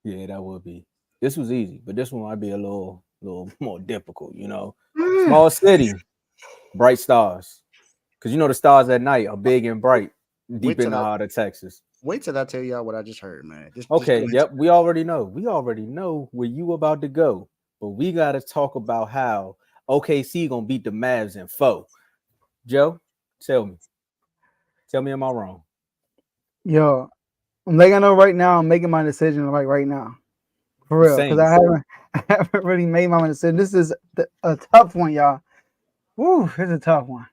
Yeah, that would be. This was easy, but this one might be a little more difficult. You know, Mm. small city, bright stars, because you know the stars at night are big and bright Wait deep in till the I heart of Texas. wait till I tell y'all what I just heard, man. Just go Okay, ahead. yep, we already know. We already know where you about to go, but we got to talk about how OKC gonna beat the Mavs in four. Joe, tell me, tell me, am I wrong? Yo, I'm letting you know right now. I'm making my decision right now, for real, because Same. I haven't I haven't really made my decision. This is a tough one, y'all. Woo, it's a tough one.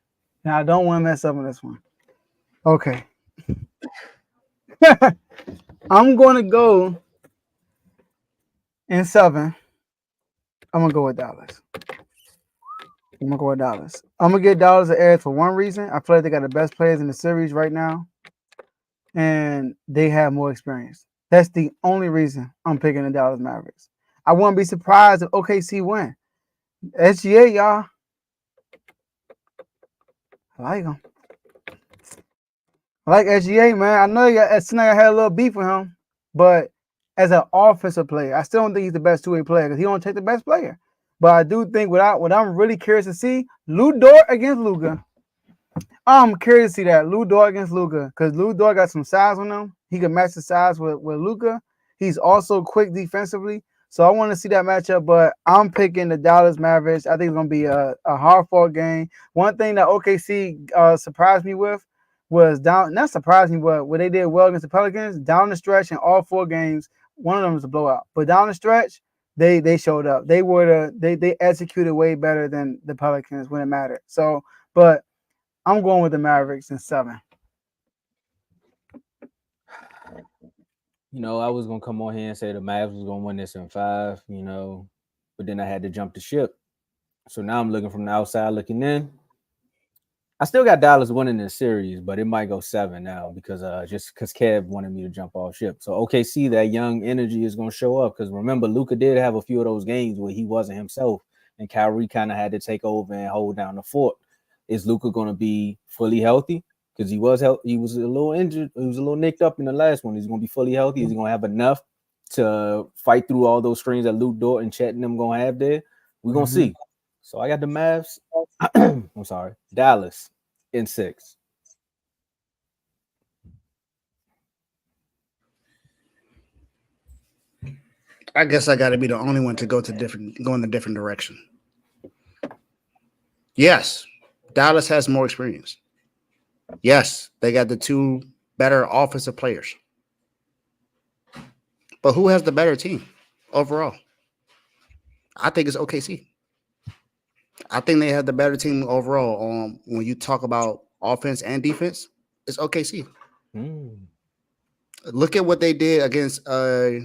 Now I don't want to mess up on this one. Okay, I'm going to go in seven. I'm gonna go with Dallas. I'm gonna go with Dallas. I'm gonna get Dallas an edge for one reason. I feel like they got the best players in the series right now, and they have more experience. That's the only reason I'm picking the Dallas Mavericks. I wouldn't be surprised if OKC win. SGA, y'all, I like him. I like SGA, man. I know I had a little beef with him, but as an offensive player, I still don't think he's the best two-way player because he don't take the best player. But I do think what I'm really curious to see, Lou Dort against Luka. I'm curious to see that Lou Dort against Luka because Lou Dort got some size on him. He can match the size with Luka. He's also quick defensively, so I want to see that matchup. But I'm picking the Dallas Mavericks. I think it's gonna be a hard fought game. One thing that OKC surprised me with was not surprised me, but what they did well against the Pelicans down the stretch in all four games. One of them was a blowout, but down the stretch they showed up. They executed way better than the Pelicans when it mattered. So, but I'm going with the Mavericks in seven. You know, I was gonna come on here and say the Mavs was gonna win this in five. You know, but then I had to jump the ship. So now I'm looking from the outside looking in. I still got Dallas winning this series, but it might go seven now because just because Kev wanted me to jump off ship. So OKC, that young energy is going to show up because remember Luca did have a few of those games where he wasn't himself, and Kyrie kind of had to take over and hold down the fort. Is Luca going to be fully healthy? Because he was a little injured, he was a little nicked up in the last one. He's going to be fully healthy. Is he going to have enough to fight through all those screens that Luke Dort and Chet and them going to have there? We're going to see. So I got the Mavs. I'm sorry, Dallas in six. I guess I got to be the only one to go in a different direction. Yes, Dallas has more experience. Yes, they got the two better offensive players. But who has the better team overall? I think it's OKC. I think they have the better team overall. When you talk about offense and defense, it's OKC. Look at what they did against a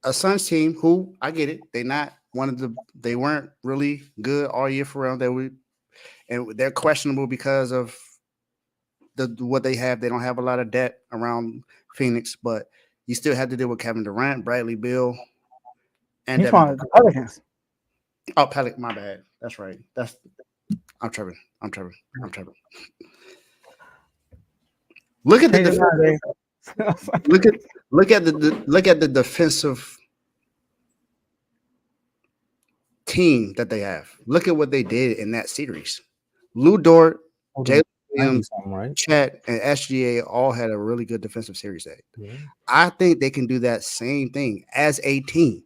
Suns team who I get it. They weren't really good all year for round. And they're questionable because of what they have. They don't have a lot of depth around Phoenix, but you still have to deal with Kevin Durant, Bradley Beal, and He's Devin from the Booker. Pelicans. Oh, Pelican, my bad. That's right. I'm tripping. Look at the Change your mind, look at look at the defensive team that they have. Look at what they did in that series. Lou Dort, Jalen Williams, Right? Chet, and SGA all had a really good defensive series. Yeah. I think they can do that same thing as a team.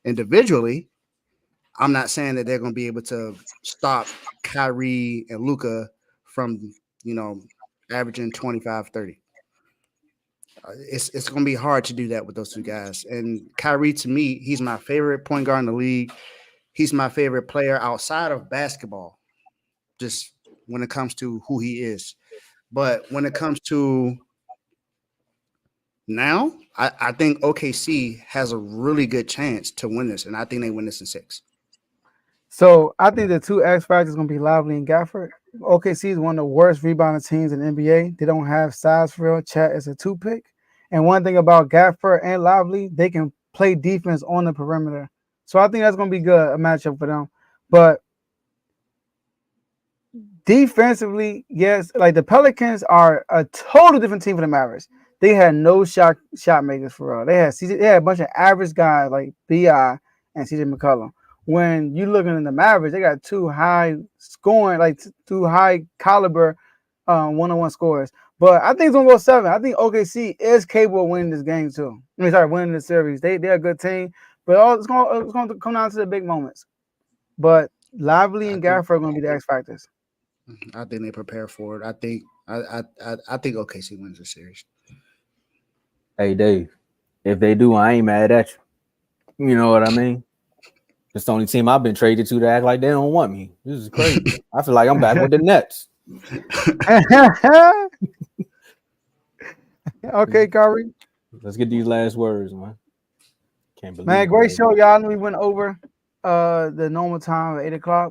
Individually, I'm not saying that they're going to be able to stop Kyrie and Luka from, averaging 25, 30. It's going to be hard to do that with those two guys. And Kyrie, to me, he's my favorite point guard in the league. He's my favorite player outside of basketball, just when it comes to who he is. But when it comes to now, I think OKC has a really good chance to win this, and I think they win this in six. So I think the two X factors going to be Lively and Gafford. OKC is one of the worst rebounding teams in the NBA. They don't have size for real. Chat is a two pick. And one thing about Gafford and Lively, they can play defense on the perimeter. So I think that's going to be good, a matchup for them. But defensively, yes, like the Pelicans are a total different team for the Mavericks. they had no shot makers for real. They had a bunch of average guys like Bi and CJ McCollum. When you looking in the Mavericks, they got two high scoring, like two high caliber one-on-one scorers. But I think it's gonna go 7. I think OKC is capable of winning this game too. I mean, sorry, winning the series. They're a good team, but it's gonna come down to the big moments. But Lively and Gafford are gonna be the X factors. I think they prepare for it. I think OKC wins the series. Hey Dave, if they do, I ain't mad at you. You know what I mean? It's the only team I've been traded to act like they don't want me. This is crazy. I feel like I'm back with the Nets. Okay, Curry. Let's get these last words, man. Can't believe Man, it, great man. show, y'all. I know we went over the normal time of 8 o'clock, but